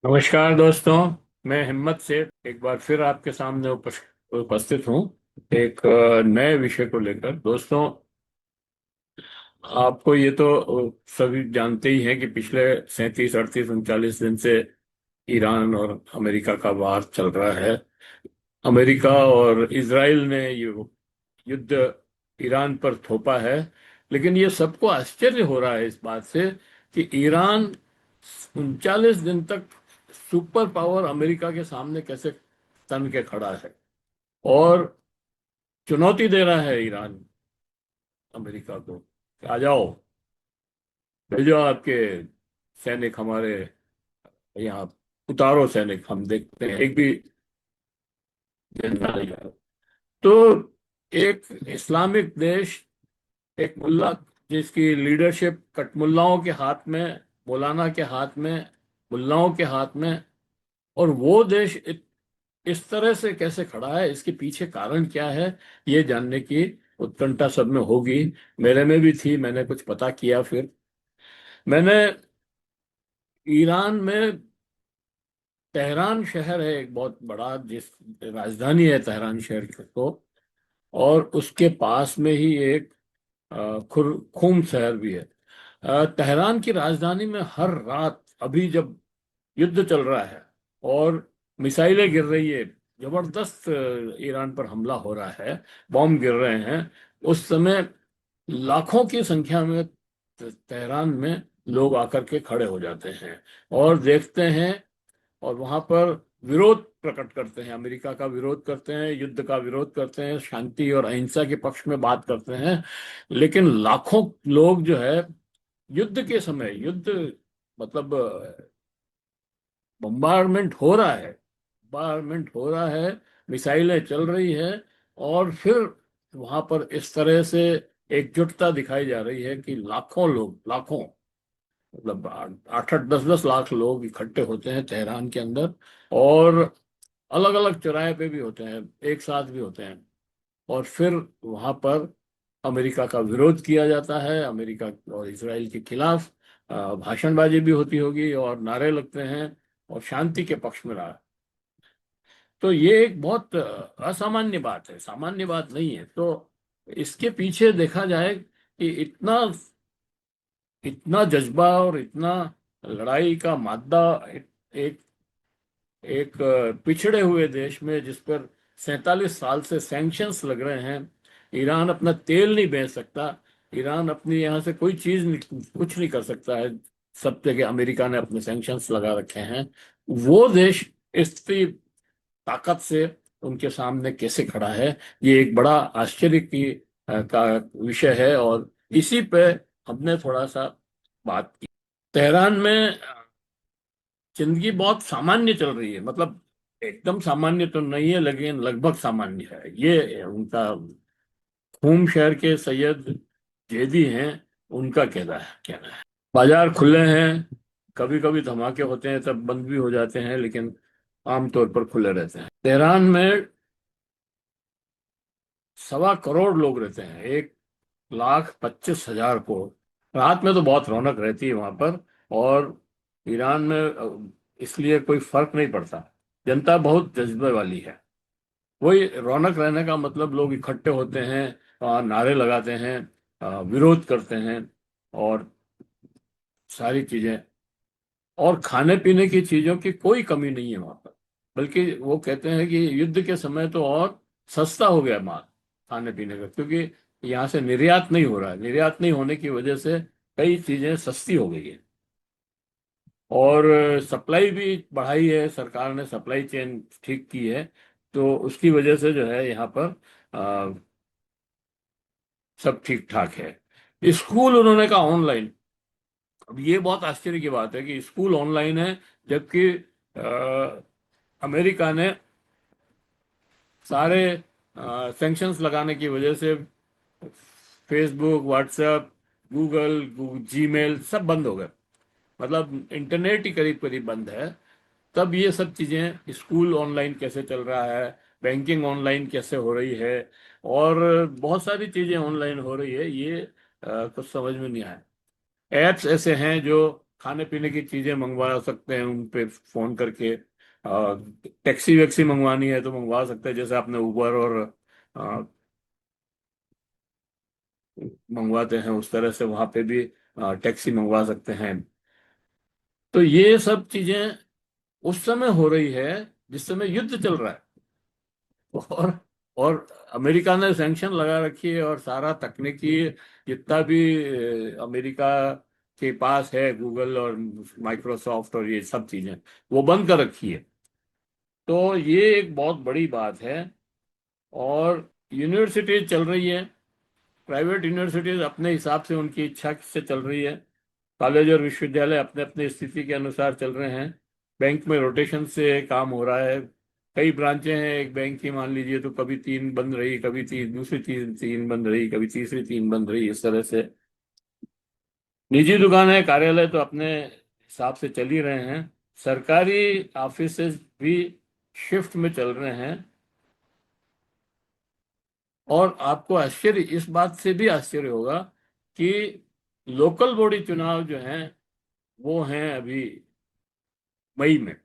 नमस्कार दोस्तों। मैं हिम्मत से एक बार फिर आपके सामने उपस्थित हूँ एक नए विषय को लेकर। दोस्तों, आपको ये तो सभी जानते ही हैं कि पिछले 37 38 39 दिन से ईरान और अमेरिका का वार चल रहा है। अमेरिका और इजराइल ने ये युद्ध ईरान पर थोपा है। लेकिन ये सबको आश्चर्य हो रहा है इस बात से कि ईरान 39 दिन तक सुपर पावर अमेरिका के सामने कैसे तन के खड़ा है और चुनौती दे रहा है ईरान अमेरिका को कि आ जाओ, भेजो आपके सैनिक हमारे यहाँ, उतारो सैनिक, हम देखते हैं एक भी जिंदा नहीं है। तो एक इस्लामिक देश, एक मुल्ला जिसकी लीडरशिप कटमुल्लाओं के हाथ में, मौलाना के हाथ में, मुल्लाओं के हाथ में, और वो देश इस तरह से कैसे खड़ा है, इसके पीछे कारण क्या है, ये जानने की उत्कंठा सब में होगी। मेरे में भी थी। मैंने कुछ पता किया। फिर मैंने ईरान में तेहरान शहर है एक बहुत बड़ा, जिस राजधानी है तेहरान शहर की, तो और उसके पास में ही एक खुर्खुम शहर भी है। तेहरान की राजधानी में हर रात, अभी जब युद्ध चल रहा है और मिसाइलें गिर रही है, जबरदस्त ईरान पर हमला हो रहा है, बॉम्ब गिर रहे हैं, उस समय लाखों की संख्या में तेहरान में लोग आकर के खड़े हो जाते हैं और देखते हैं, और वहां पर विरोध प्रकट करते हैं, अमेरिका का विरोध करते हैं, युद्ध का विरोध करते हैं, शांति और अहिंसा के पक्ष में बात करते हैं। लेकिन लाखों लोग जो है, युद्ध के समय, युद्ध मतलब बम्बारमेंट हो रहा है, बम्बारमेंट हो रहा है, मिसाइलें चल रही है, और फिर वहां पर इस तरह से एकजुटता दिखाई जा रही है कि लाखों लोग, लाखों मतलब 8 8 10 10 लाख लोग इकट्ठे होते हैं तेहरान के अंदर, और अलग अलग चौराहे पे भी होते हैं, एक साथ भी होते हैं, और फिर वहां पर अमेरिका का विरोध किया जाता है, अमेरिका और इसराइल के खिलाफ भाषणबाजी भी होती होगी और नारे लगते हैं, और शांति के पक्ष में रहा। तो ये एक बहुत असामान्य बात है, सामान्य बात नहीं है। तो इसके पीछे देखा जाए कि इतना इतना जज्बा और इतना लड़ाई का मादा, एक एक पिछड़े हुए देश में जिस पर 47 साल से सैंक्शंस लग रहे हैं, ईरान अपना तेल नहीं बेच सकता, ईरान अपनी यहाँ से कोई चीज नहीं, कुछ नहीं कर सकता है, सब जगह अमेरिका ने अपने सैंक्शंस लगा रखे हैं। वो देश इतनी ताकत से उनके सामने कैसे खड़ा है, ये एक बड़ा आश्चर्य का विषय है, और इसी पे हमने थोड़ा सा बात की। तेहरान में जिंदगी बहुत सामान्य चल रही है, मतलब एकदम सामान्य तो नहीं है, लेकिन लगभग सामान्य है। ये उनका खूम शहर के सैयद जेदी हैं, उनका कहना है। बाजार खुले हैं, कभी कभी धमाके होते हैं तब बंद भी हो जाते हैं, लेकिन आमतौर पर खुले रहते हैं। तेहरान में 1.25 करोड़ लोग रहते हैं, 1,25,000 को। रात में तो बहुत रौनक रहती है वहां पर, और ईरान में इसलिए कोई फर्क नहीं पड़ता, जनता बहुत जज्बे वाली है। वही रौनक रहने का मतलब, लोग इकट्ठे होते हैं, नारे लगाते हैं, विरोध करते हैं, और सारी चीजें, और खाने पीने की चीजों की कोई कमी नहीं है वहां पर। बल्कि वो कहते हैं कि युद्ध के समय तो और सस्ता हो गया माल, खाने पीने का, क्योंकि यहाँ से निर्यात नहीं हो रहा है, निर्यात नहीं होने की वजह से कई चीजें सस्ती हो गई है, और सप्लाई भी बढ़ाई है सरकार ने, सप्लाई चेन ठीक की है। तो उसकी वजह से जो है यहाँ पर सब ठीक ठाक है। स्कूल उन्होंने कहा ऑनलाइन। अब ये बहुत आश्चर्य की बात है कि स्कूल ऑनलाइन है, जबकि अमेरिका ने सारे सैंक्शंस लगाने की वजह से फेसबुक, व्हाट्सएप, गूगल, जीमेल सब बंद हो गए, मतलब इंटरनेट ही करीब करीब बंद है। तब ये सब चीजें, स्कूल ऑनलाइन कैसे चल रहा है, बैंकिंग ऑनलाइन कैसे हो रही है, और बहुत सारी चीजें ऑनलाइन हो रही है, ये कुछ समझ में नहीं आया। एप्स ऐसे हैं जो खाने पीने की चीजें मंगवा सकते हैं उन पे फोन करके। टैक्सी वैक्सी मंगवानी है तो मंगवा सकते हैं, जैसे आपने उबर और अ, मंगवाते हैं उस तरह से वहां पे भी टैक्सी मंगवा सकते हैं। तो ये सब चीजें उस समय हो रही है जिस समय युद्ध चल रहा है। और और अमेरिका ने सैंक्शन लगा रखी है, और सारा तकनीकी जितना भी अमेरिका के पास है, गूगल और माइक्रोसॉफ्ट और ये सब चीजें वो बंद कर रखी है। तो ये एक बहुत बड़ी बात है। और यूनिवर्सिटीज चल रही है, प्राइवेट यूनिवर्सिटीज अपने हिसाब से उनकी इच्छा से चल रही है। कॉलेज और विश्वविद्यालय अपने अपने स्थिति के अनुसार चल रहे हैं। बैंक में रोटेशन से काम हो रहा है। कई ब्रांचें हैं एक बैंक की, मान लीजिए, तो कभी तीन बंद रही, कभी तीन, दूसरी तीन बंद रही, कभी तीसरी तीन बंद रही, इस तरह से। निजी दुकानें, कार्यालय तो अपने हिसाब से चल ही रहे हैं। सरकारी ऑफिसेज भी शिफ्ट में चल रहे हैं। और आपको आश्चर्य, इस बात से भी आश्चर्य होगा कि लोकल बॉडी चुनाव जो हैं वो हैं अभी मई में।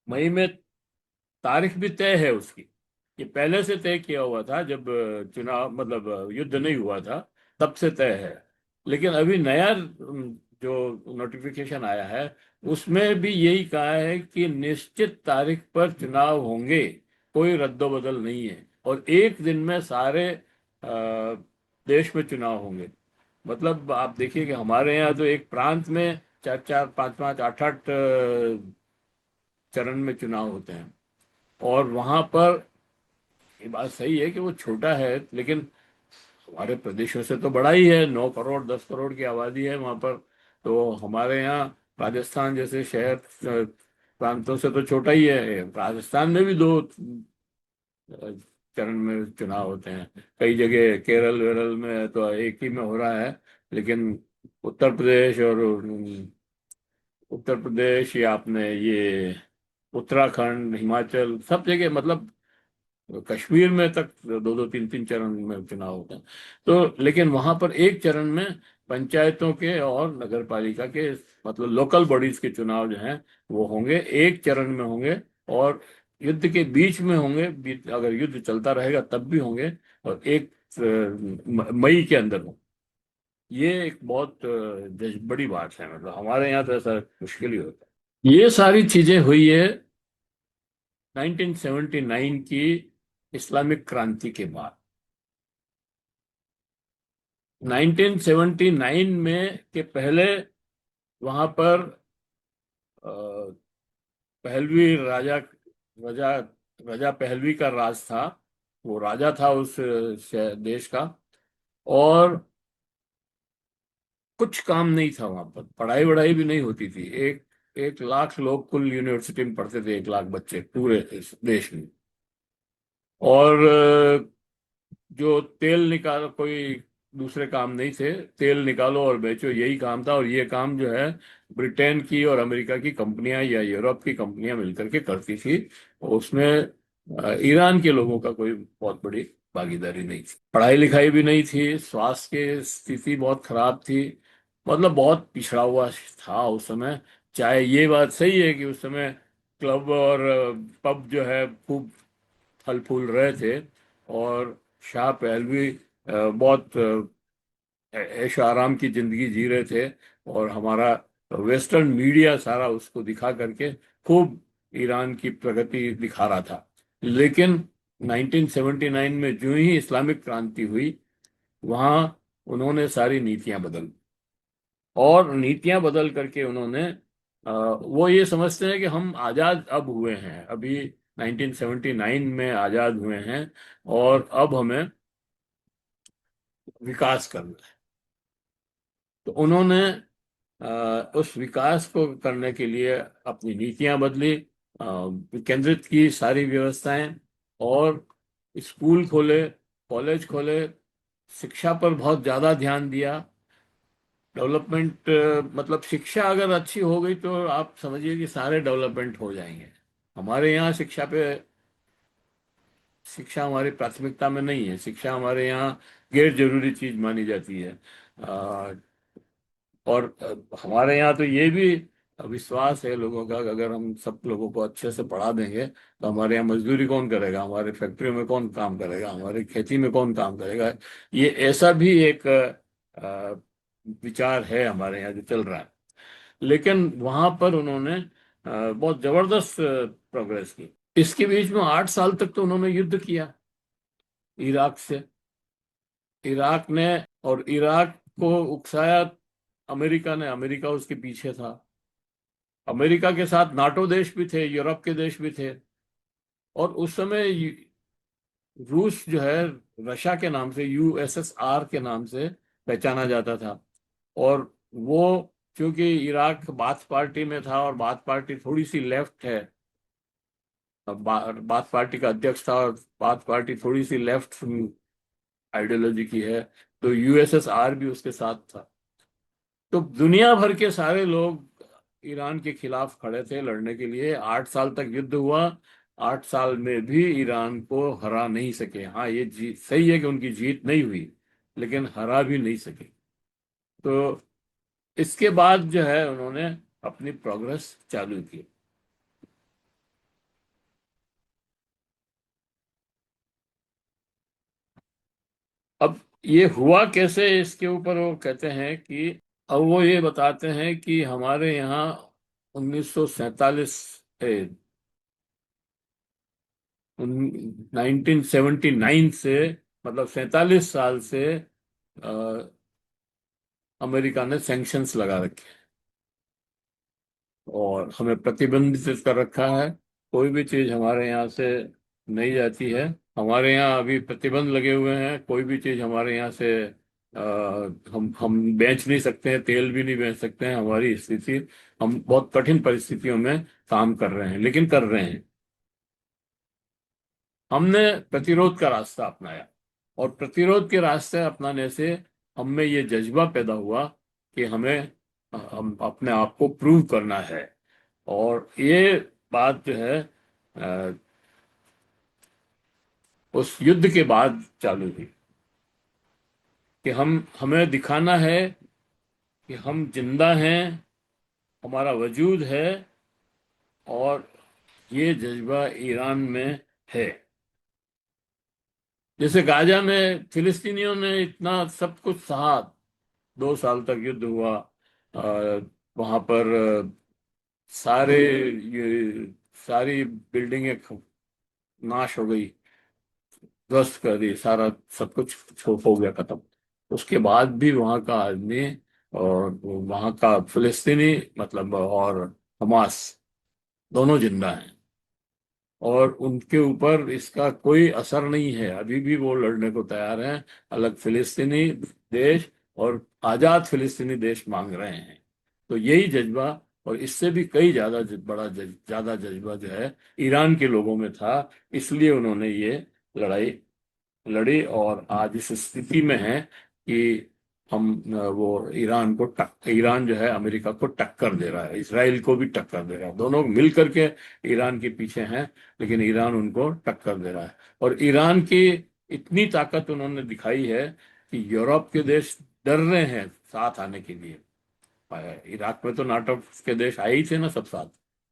मई में तारीख भी तय है उसकी। ये पहले से तय किया हुआ था, जब चुनाव मतलब युद्ध नहीं हुआ था तब से तय है। लेकिन अभी नया जो नोटिफिकेशन आया है उसमें भी यही कहा है कि निश्चित तारीख पर चुनाव होंगे, कोई रद्दोबदल नहीं है। और एक दिन में सारे देश में चुनाव होंगे। मतलब आप देखिए कि हमारे यहाँ तो एक प्रांत में चार चार पांच पांच आठ आठ चरण में चुनाव होते हैं। और वहां पर, ये बात सही है कि वो छोटा है, लेकिन हमारे प्रदेशों से तो बड़ा ही है। 9 करोड़ 10 करोड़ की आबादी है वहां पर। तो हमारे यहाँ राजस्थान जैसे शहर प्रांतों से तो छोटा ही है। राजस्थान में भी दो चरण में चुनाव होते हैं। कई जगह केरल वेरल में तो एक ही में हो रहा है। लेकिन उत्तर प्रदेश और उत्तर प्रदेश या आपने ये उत्तराखंड, हिमाचल, सब जगह, मतलब कश्मीर में तक दो दो तीन तीन चरण में चुनाव होते हैं। तो लेकिन वहां पर एक चरण में पंचायतों के और नगर पालिका के, मतलब लोकल बॉडीज के चुनाव जो हैं वो होंगे, एक चरण में होंगे। और युद्ध के बीच में होंगे, अगर युद्ध चलता रहेगा तब भी होंगे। और एक मई के अंदर होंगे। ये एक बहुत बड़ी बात है। मतलब हमारे यहाँ तो ऐसा मुश्किल ही होता है। ये सारी चीजें हुई है 1979 की इस्लामिक क्रांति के बाद। 1979 में के पहले वहां पर अ, पहलवी राजा राजा पहलवी का राज था। वो राजा था उस देश का। और कुछ काम नहीं था वहां पर, पढ़ाई वढ़ाई भी नहीं होती थी। एक 1 लाख लोग कुल यूनिवर्सिटी में पढ़ते थे, 1 लाख बच्चे पूरे इस देश में। और जो तेल निकाल, कोई दूसरे काम नहीं थे। तेल निकालो और बेचो, यही काम था। और ये काम जो है ब्रिटेन की और अमेरिका की कंपनियां या यूरोप की कंपनियां मिलकर के करती थी। और उसमें ईरान के लोगों का कोई बहुत बड़ी भागीदारी नहीं थी। पढ़ाई लिखाई भी नहीं थी, स्वास्थ्य की स्थिति बहुत खराब थी। मतलब बहुत पिछड़ा हुआ था उस समय। चाहे ये बात सही है कि उस समय क्लब और पब जो है खूब फल फूल रहे थे। और शाह पहलवी बहुत ऐशो आराम की जिंदगी जी रहे थे। और हमारा वेस्टर्न मीडिया सारा उसको दिखा करके खूब ईरान की प्रगति दिखा रहा था। लेकिन 1979 में जो ही इस्लामिक क्रांति हुई, वहां उन्होंने सारी नीतियां बदल, और नीतियां बदल करके उन्होंने वो ये समझते हैं कि हम आजाद अब हुए हैं, अभी 1979 में आजाद हुए हैं, और अब हमें विकास करना है। तो उन्होंने उस विकास को करने के लिए अपनी नीतियां बदली, केंद्रित की सारी व्यवस्थाएं। और स्कूल खोले, कॉलेज खोले, शिक्षा पर बहुत ज्यादा ध्यान दिया। डेवलपमेंट, मतलब शिक्षा अगर अच्छी हो गई तो आप समझिए कि सारे डेवलपमेंट हो जाएंगे। हमारे यहाँ शिक्षा हमारी प्राथमिकता में नहीं है। शिक्षा हमारे यहाँ गैर जरूरी चीज मानी जाती है। और हमारे यहाँ तो ये भी विश्वास है लोगों का कि अगर हम सब लोगों को अच्छे से पढ़ा देंगे तो हमारे यहाँ मजदूरी कौन करेगा, हमारे फैक्ट्रियों में कौन काम करेगा, हमारी खेती में कौन काम करेगा। ये ऐसा भी एक विचार है हमारे यहाँ जो चल रहा है। लेकिन वहां पर उन्होंने बहुत जबरदस्त प्रोग्रेस की। इसके बीच में 8 साल तक तो उन्होंने युद्ध किया इराक से। इराक ने, और इराक को उकसाया अमेरिका ने, अमेरिका उसके पीछे था। अमेरिका के साथ नाटो देश भी थे, यूरोप के देश भी थे। और उस समय रूस जो है रशिया के नाम से, यूएसएसआर के नाम से पहचाना जाता था। और वो क्योंकि इराक बाथ पार्टी में था और बाथ पार्टी थोड़ी सी लेफ्ट है, बाथ पार्टी का अध्यक्ष था और बाथ पार्टी थोड़ी सी लेफ्ट आइडियोलॉजी की है, तो यूएसएसआर भी उसके साथ था। तो दुनिया भर के सारे लोग ईरान के खिलाफ खड़े थे लड़ने के लिए। 8 साल तक युद्ध हुआ। 8 साल में भी ईरान को हरा नहीं सके। हाँ, ये जीत सही है कि उनकी जीत नहीं हुई, लेकिन हरा भी नहीं सके। तो इसके बाद जो है उन्होंने अपनी प्रोग्रेस चालू की। अब ये हुआ कैसे, इसके ऊपर वो कहते हैं कि, अब वो ये बताते हैं कि हमारे यहाँ 1947 1979 से, मतलब 47 साल से अ, अमेरिका ने सैंक्शंस लगा रखे और हमें प्रतिबंधित कर रखा है। कोई भी चीज हमारे यहाँ से नहीं जाती है। हमारे यहाँ अभी प्रतिबंध लगे हुए हैं, कोई भी चीज हमारे यहाँ से हम बेच नहीं सकते हैं, तेल भी नहीं बेच सकते हैं। हमारी स्थिति, हम बहुत कठिन परिस्थितियों में काम कर रहे हैं, लेकिन कर रहे हैं। हमने प्रतिरोध का रास्ता अपनाया, और प्रतिरोध के रास्ते अपनाने से हम में ये जज्बा पैदा हुआ कि हमें हम अपने आप को प्रूव करना है। और ये बात जो है उस युद्ध के बाद चालू हुई कि हमें दिखाना है कि हम जिंदा हैं, हमारा वजूद है। और ये जज्बा ईरान में है। जैसे गाजा में फिलिस्तीनियों ने इतना सब कुछ सहा, 2 साल तक युद्ध हुआ, वहां पर सारे ये सारी बिल्डिंगें नाश हो गई, ध्वस्त कर दी, सारा सब कुछ हो गया खत्म। उसके बाद भी वहां का आदमी और वहां का फिलिस्तीनी, मतलब, और हमास दोनों जिंदा हैं। और उनके ऊपर इसका कोई असर नहीं है, अभी भी वो लड़ने को तैयार हैं। अलग फिलिस्तीनी देश और आजाद फिलिस्तीनी देश मांग रहे हैं। तो यही जज्बा, और इससे भी कई ज्यादा जज्बा जो है ईरान के लोगों में था। इसलिए उन्होंने ये लड़ाई लड़ी और आज इस स्थिति में है कि हम वो ईरान जो है अमेरिका को टक्कर दे रहा है, इसराइल को भी टक्कर दे रहा है। दोनों मिल करके ईरान के पीछे हैं, लेकिन ईरान उनको टक्कर दे रहा है। और ईरान की इतनी ताकत उन्होंने दिखाई है कि यूरोप के देश डर रहे हैं साथ आने के लिए। इराक में तो नाटो के देश आए ही थे ना सब साथ,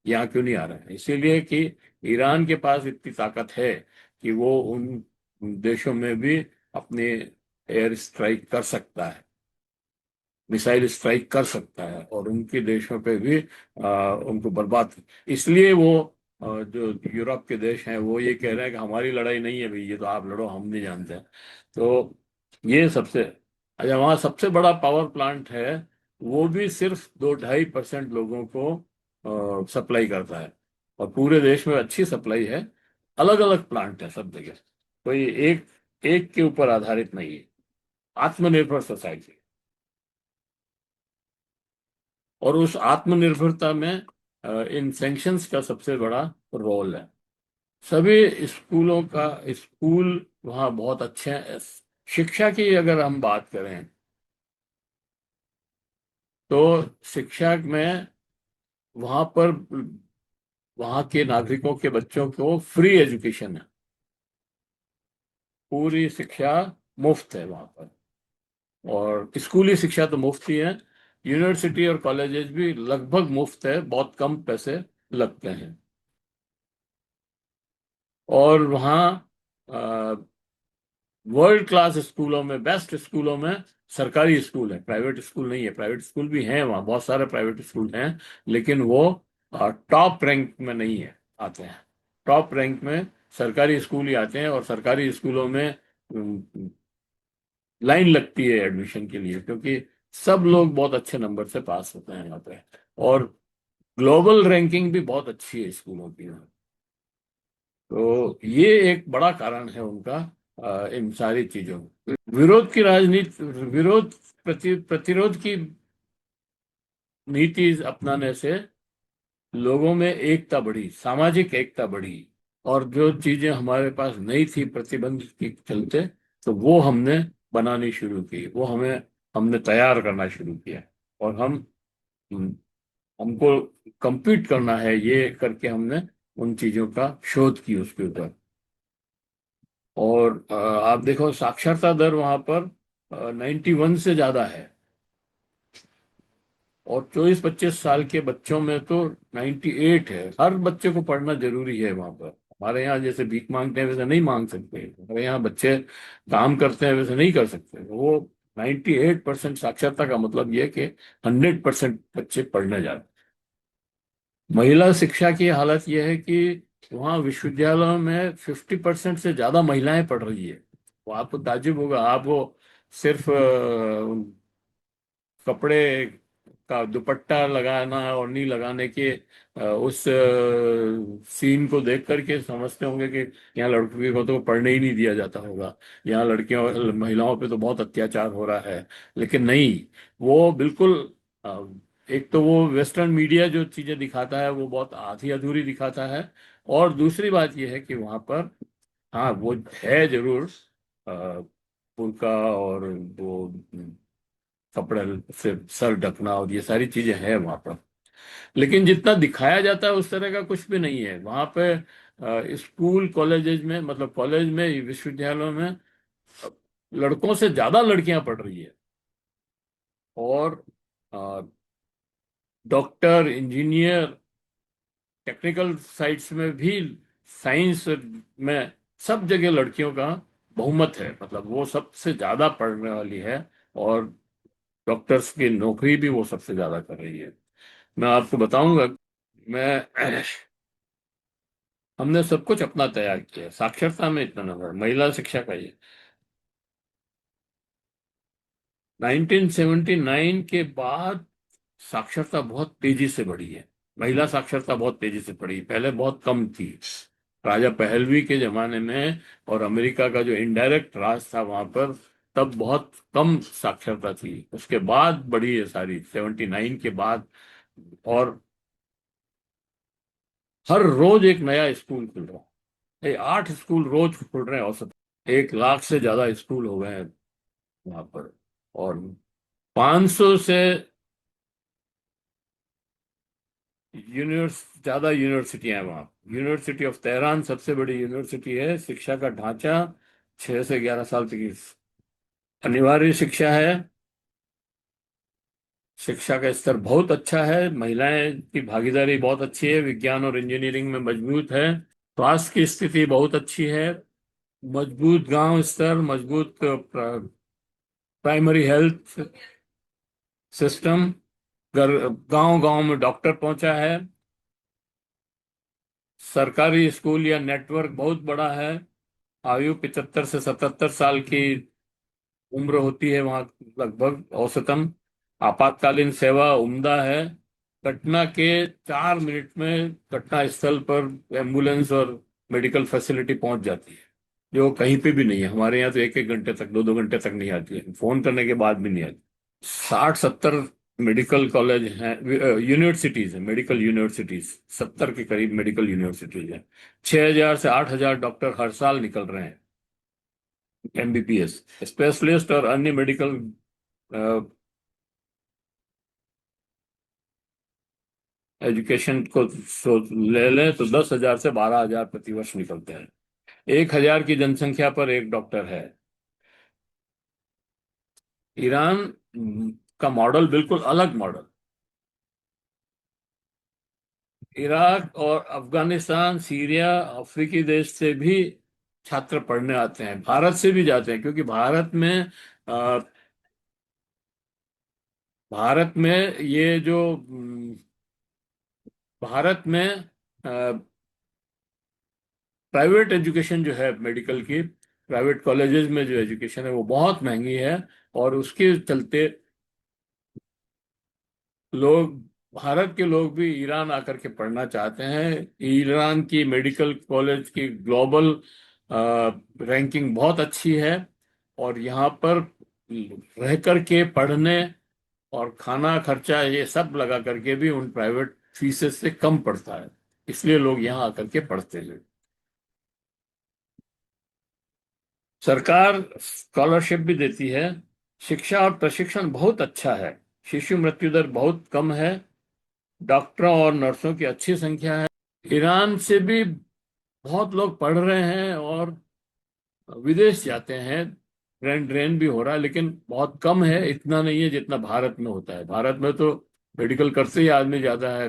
यहाँ क्यों नहीं आ रहे हैं? इसीलिए कि ईरान के पास इतनी ताकत है कि वो उन देशों में भी अपने एयर स्ट्राइक कर सकता है, मिसाइल स्ट्राइक कर सकता है, और उनके देशों पे भी उनको बर्बाद। इसलिए वो जो यूरोप के देश हैं वो ये कह रहे हैं कि हमारी लड़ाई नहीं है भाई, ये तो आप लड़ो, हम नहीं जानते हैं। तो ये सबसे, अच्छा, वहाँ सबसे बड़ा पावर प्लांट है, वो भी सिर्फ 2-2.5% लोगों को सप्लाई करता है। और पूरे देश में अच्छी सप्लाई है। अलग अलग प्लांट है सब जगह, कोई एक एक के ऊपर आधारित नहीं है। आत्मनिर्भर सोसाइटी। और उस आत्मनिर्भरता में इन सैंक्शंस का सबसे बड़ा रोल है। सभी स्कूल वहाँ बहुत अच्छे हैं। शिक्षा की अगर हम बात करें तो शिक्षा में वहाँ पर वहाँ के नागरिकों के बच्चों को फ्री एजुकेशन है। पूरी शिक्षा मुफ्त है वहाँ पर। और स्कूली शिक्षा तो मुफ्त ही है, यूनिवर्सिटी और कॉलेजेस भी लगभग मुफ्त है, बहुत कम पैसे लगते हैं। और वहाँ वर्ल्ड क्लास स्कूलों में, बेस्ट स्कूलों में सरकारी स्कूल है, प्राइवेट स्कूल नहीं है। प्राइवेट स्कूल भी हैं वहाँ, बहुत सारे प्राइवेट स्कूल हैं, लेकिन वो टॉप रैंक में नहीं है, आते हैं। टॉप रैंक में सरकारी स्कूल ही आते हैं। और सरकारी स्कूलों में लाइन लगती है एडमिशन के लिए, क्योंकि सब लोग बहुत अच्छे नंबर से पास होते हैं यहाँ पे। और ग्लोबल रैंकिंग भी बहुत अच्छी है स्कूलों की। तो ये एक बड़ा कारण है उनका, इन सारी चीजों में। विरोध की राजनीति, विरोध प्रतिरोध की नीति अपनाने से लोगों में एकता बढ़ी, सामाजिक एकता बढ़ी। और जो चीजें हमारे पास नहीं थी प्रतिबंध के चलते, तो वो हमने बनानी शुरू की, वो हमें हमने तैयार करना शुरू किया। और हमको compete करना है, ये करके हमने उन चीजों का शोध की उसके ऊपर। और आप देखो साक्षरता दर वहां पर 91 से ज्यादा है। और 24-25 साल के बच्चों में तो 98 है। हर बच्चे को पढ़ना जरूरी है वहां पर। हमारे यहाँ जैसे भीख मांगते हैं वैसे नहीं मांग सकते, हमारे यहाँ बच्चे काम करते हैं वैसे नहीं कर सकते। वो 98% साक्षरता का मतलब ये है कि 100% बच्चे पढ़ने जाते हैं। महिला शिक्षा की हालत यह है कि वहाँ विश्वविद्यालयों में 50% से ज्यादा महिलाएं पढ़ रही है। वो आपको ताज्जुब होगा, आप वो सिर्फ कपड़े का दुपट्टा लगाना और नहीं लगाने के उस सीन को देख करके समझते होंगे कि यहाँ लड़कियों को तो पढ़ने ही नहीं दिया जाता होगा, यहाँ लड़कियों महिलाओं पे तो बहुत अत्याचार हो रहा है। लेकिन नहीं, वो बिल्कुल अ, एक तो वो वेस्टर्न मीडिया जो चीजें दिखाता है वो बहुत आधी अधूरी दिखाता है। और दूसरी बात यह है कि वहां पर, हाँ वो है जरूर, अ, बुर्का और वो कपड़े से सर ढकना और ये सारी चीजें हैं वहां पर। लेकिन जितना दिखाया जाता है उस तरह का कुछ भी नहीं है वहां पे। स्कूल कॉलेजेस में, मतलब कॉलेज में, विश्वविद्यालयों में लड़कों से ज्यादा लड़कियां पढ़ रही है। और डॉक्टर, इंजीनियर, टेक्निकल साइट्स में भी, साइंस में, सब जगह लड़कियों का बहुमत है, मतलब वो सबसे ज्यादा पढ़ने वाली है। और डॉक्टर्स की नौकरी भी वो सबसे ज्यादा कर रही है। मैं आपको बताऊंगा, मैं हमने सब कुछ अपना तैयार किया। साक्षरता में इतना नंबर, महिला शिक्षा का ये 1979 के बाद साक्षरता बहुत तेजी से बढ़ी है। महिला साक्षरता बहुत तेजी से बढ़ी, पहले बहुत कम थी। राजा पहलवी के जमाने में और अमेरिका का जो इनडायरेक्ट राज था वहां पर, तब बहुत कम साक्षरता थी। उसके बाद बढ़ी है सारी, 79 के बाद। और हर रोज एक नया स्कूल खुल रहा है, 8 स्कूल रोज खुल रहे हैं औसत। 1 लाख से ज्यादा स्कूल हो गए हैं वहां पर। और 500 से ज्यादा यूनिवर्सिटियां हैं वहाँ। यूनिवर्सिटी ऑफ तेहरान सबसे बड़ी यूनिवर्सिटी है। शिक्षा का ढांचा 6 से 11 साल तक की अनिवार्य शिक्षा है। शिक्षा का स्तर बहुत अच्छा है, महिलाएं की भागीदारी बहुत अच्छी है, विज्ञान और इंजीनियरिंग में मजबूत है। स्वास्थ्य की स्थिति बहुत अच्छी है, मजबूत गांव स्तर, मजबूत प्राइमरी हेल्थ सिस्टम, गांव गांव में डॉक्टर पहुंचा है। सरकारी स्कूल या नेटवर्क बहुत बड़ा है। आयु 75 से 77 साल की उम्र होती है वहाँ लगभग औसतन। आपातकालीन सेवा उम्दा है। घटना के 4 मिनट में घटना स्थल पर एम्बुलेंस और मेडिकल फैसिलिटी पहुंच जाती है, जो कहीं पे भी नहीं है। हमारे यहाँ तो 1-1 घंटे तक, 2-2 घंटे तक नहीं आती है, फोन करने के बाद भी नहीं आती। 60-70 मेडिकल कॉलेज हैं, यूनिवर्सिटीज हैं, मेडिकल यूनिवर्सिटीज 70 के करीब मेडिकल यूनिवर्सिटीज हैं। 6,000 से 8,000 डॉक्टर हर साल निकल रहे हैं, एमबीबीएस स्पेशलिस्ट और अन्य मेडिकल एजुकेशन को ले लें तो 10,000 से 12,000 प्रतिवर्ष निकलते हैं। 1,000 की जनसंख्या पर एक डॉक्टर है। ईरान का मॉडल बिल्कुल अलग मॉडल। इराक और अफगानिस्तान, सीरिया, अफ्रीकी देश से भी छात्र पढ़ने आते हैं, भारत से भी जाते हैं, क्योंकि अ, भारत में ये जो भारत में प्राइवेट एजुकेशन जो है मेडिकल की, प्राइवेट कॉलेजेस में जो एजुकेशन है वो बहुत महंगी है। और उसके चलते लोग, भारत के लोग भी ईरान आकर के पढ़ना चाहते हैं। ईरान की मेडिकल कॉलेज की ग्लोबल रैंकिंग बहुत अच्छी है, और यहाँ पर रह करके पढ़ने और खाना खर्चा ये सब लगा करके भी उन प्राइवेट फीसेस से कम पड़ता है, इसलिए लोग यहाँ आकर के पढ़ते हैं। सरकार स्कॉलरशिप भी देती है। शिक्षा और प्रशिक्षण बहुत अच्छा है। शिशु मृत्यु दर बहुत कम है। डॉक्टरों और नर्सों की अच्छी संख्या है। ईरान से भी बहुत लोग पढ़ रहे हैं और विदेश जाते हैं। ट्रेन ड्रेन भी हो रहा है, लेकिन बहुत कम है, इतना नहीं है जितना भारत में होता है। भारत में तो मेडिकल करते ही आदमी जाता है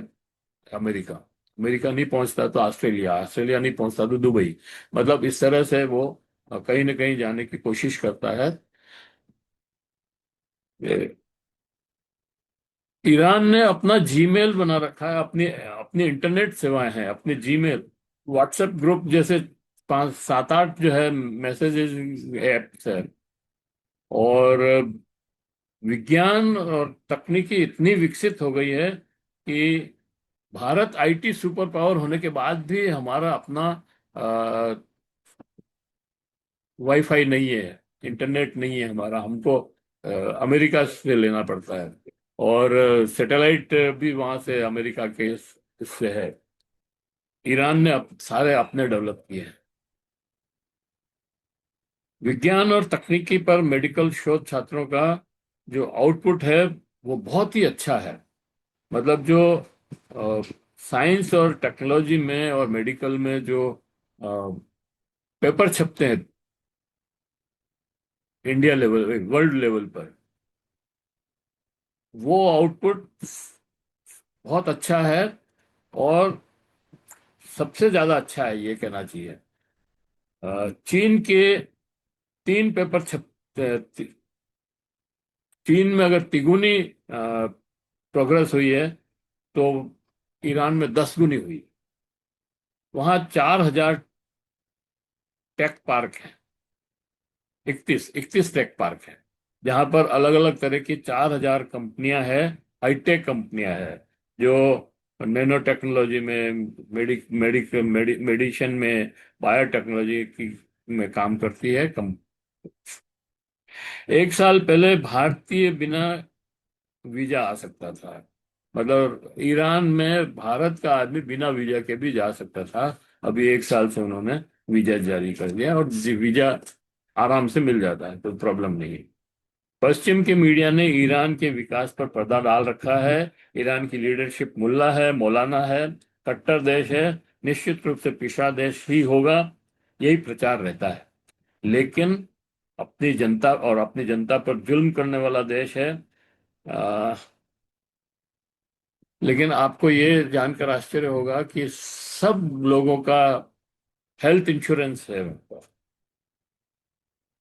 अमेरिका, अमेरिका नहीं पहुंचता तो ऑस्ट्रेलिया, ऑस्ट्रेलिया नहीं पहुंचता तो दुबई। मतलब इस तरह से वो कहीं ना कहीं जाने की कोशिश करता है। ए, ईरान ने अपना जीमेल बना रखा है, अपनी अपनी इंटरनेट सेवाएं हैं, अपने जीमेल, व्हाट्सएप ग्रुप जैसे 5 7 8 जो है मैसेजेस एप्स है। और विज्ञान और तकनीकी इतनी विकसित हो गई है कि भारत आईटी सुपर पावर होने के बाद भी हमारा अपना वाईफाई नहीं है, इंटरनेट नहीं है हमारा, हमको अमेरिका से लेना पड़ता है। और सैटेलाइट भी वहां से अमेरिका के इससे है। ईरान ने सारे अपने डेवलप किए हैं। विज्ञान और तकनीकी पर मेडिकल शोध छात्रों का जो आउटपुट है वो बहुत ही अच्छा है। मतलब जो साइंस और टेक्नोलॉजी में और मेडिकल में जो पेपर छपते हैं इंडिया लेवल, वर्ल्ड लेवल पर, वो आउटपुट बहुत अच्छा है। और सबसे ज्यादा अच्छा है ये कहना चाहिए। चीन के 3 पेपर चीन में अगर तिगुनी प्रोग्रेस हुई है, तो ईरान में 10 गुनी हुई। वहां 4,000 टेक पार्क है, 31 टेक पार्क है, जहां पर अलग अलग तरह की 4,000 कंपनियां हैं, हाईटेक कंपनियां हैं, जो नैनो टेक्नोलॉजी में, मेडिसिन में, बायोटेक्नोलॉजी की में काम करती है। 1 साल पहले भारतीय बिना वीजा आ सकता था। मतलब ईरान में भारत का आदमी बिना वीजा के भी जा सकता था। अभी 1 साल से उन्होंने वीजा जारी कर दिया, और वीजा आराम से मिल जाता है, कोई प्रॉब्लम नहीं। पश्चिम के मीडिया ने ईरान के विकास पर पर्दा डाल रखा है। ईरान की लीडरशिप मुल्ला है, मौलाना है, कट्टर देश है, निश्चित रूप से पिछड़ा देश ही होगा, यही प्रचार रहता है। लेकिन अपनी जनता पर जुल्म करने वाला देश है। आ, लेकिन आपको ये जानकर आश्चर्य होगा कि सब लोगों का हेल्थ इंश्योरेंस है उनका।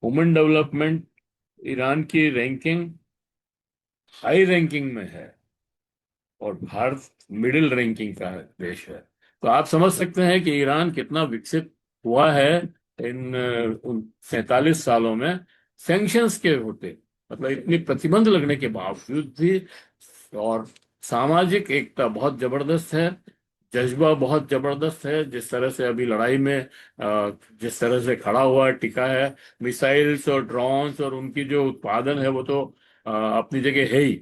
वुमेन डेवलपमेंट, ईरान की रैंकिंग हाई रैंकिंग में है, और भारत मिडिल रैंकिंग का देश है। तो आप समझ सकते हैं कि ईरान कितना विकसित हुआ है इन 47 सालों में, सैंक्शंस के होते, मतलब इतनी प्रतिबंध लगने के बावजूद भी। और सामाजिक एकता बहुत जबरदस्त है, जज्बा बहुत जबरदस्त है। जिस तरह से अभी लड़ाई में जिस तरह से खड़ा हुआ टिका है, मिसाइल्स और ड्रोन्स और उनकी जो उत्पादन है वो तो अपनी जगह है ही।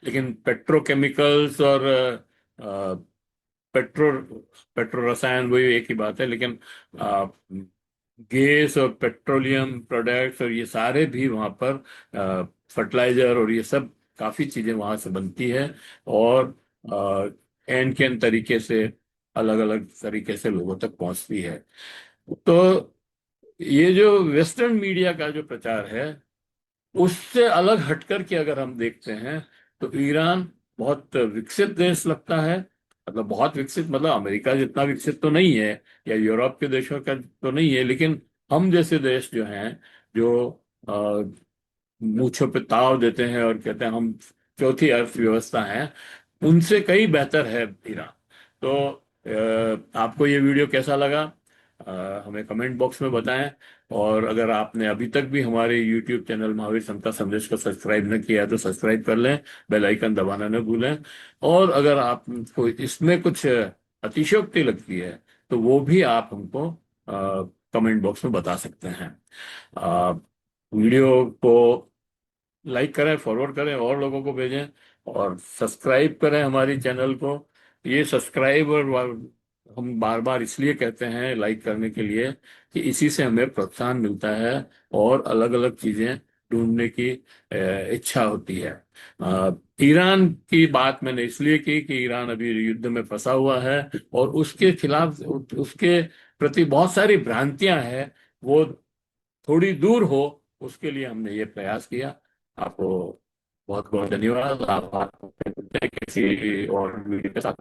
लेकिन पेट्रोकेमिकल्स और पेट्रो पेट्रो रसायन वही एक ही बात है, लेकिन गैस और पेट्रोलियम प्रोडक्ट्स और ये सारे भी वहाँ पर फर्टिलाइजर और ये सब काफ़ी चीज़ें वहाँ से बनती है। और एन कैन तरीके से, अलग अलग तरीके से लोगों तक पहुँचती है। तो ये जो वेस्टर्न मीडिया का जो प्रचार है उससे अलग हटकर के अगर हम देखते हैं तो ईरान बहुत विकसित देश लगता है। मतलब बहुत विकसित, मतलब अमेरिका जितना विकसित तो नहीं है, या यूरोप के देशों का तो नहीं है, लेकिन हम जैसे देश जो हैं, जो मूंछों पे ताव देते हैं और कहते हैं हम चौथी अर्थव्यवस्था हैं, उनसे कहीं बेहतर है ईरान। तो आपको ये वीडियो कैसा लगा, हमें कमेंट बॉक्स में बताएं। और अगर आपने अभी तक भी हमारे यूट्यूब चैनल महावीर समता संदेश को सब्सक्राइब न किया है तो सब्सक्राइब कर लें, बेल आइकन दबाना न भूलें। और अगर आपको इसमें कुछ अतिशयोक्ति लगती है तो वो भी आप हमको कमेंट बॉक्स में बता सकते हैं। अ, वीडियो को लाइक करें, फॉरवर्ड करें, और लोगों को भेजें, और सब्सक्राइब करें हमारी चैनल को। ये सब्सक्राइब और हम बार बार इसलिए कहते हैं लाइक करने के लिए कि इसी से हमें प्रोत्साहन मिलता है और अलग अलग चीजें ढूंढने की इच्छा होती है। ईरान की बात मैंने इसलिए की कि ईरान अभी युद्ध में फंसा हुआ है, और उसके खिलाफ, उसके प्रति बहुत सारी भ्रांतियां हैं, वो थोड़ी दूर हो, उसके लिए हमने ये प्रयास किया। आपको बहुत बहुत धन्यवाद। आप किसी और वीडियो के साथ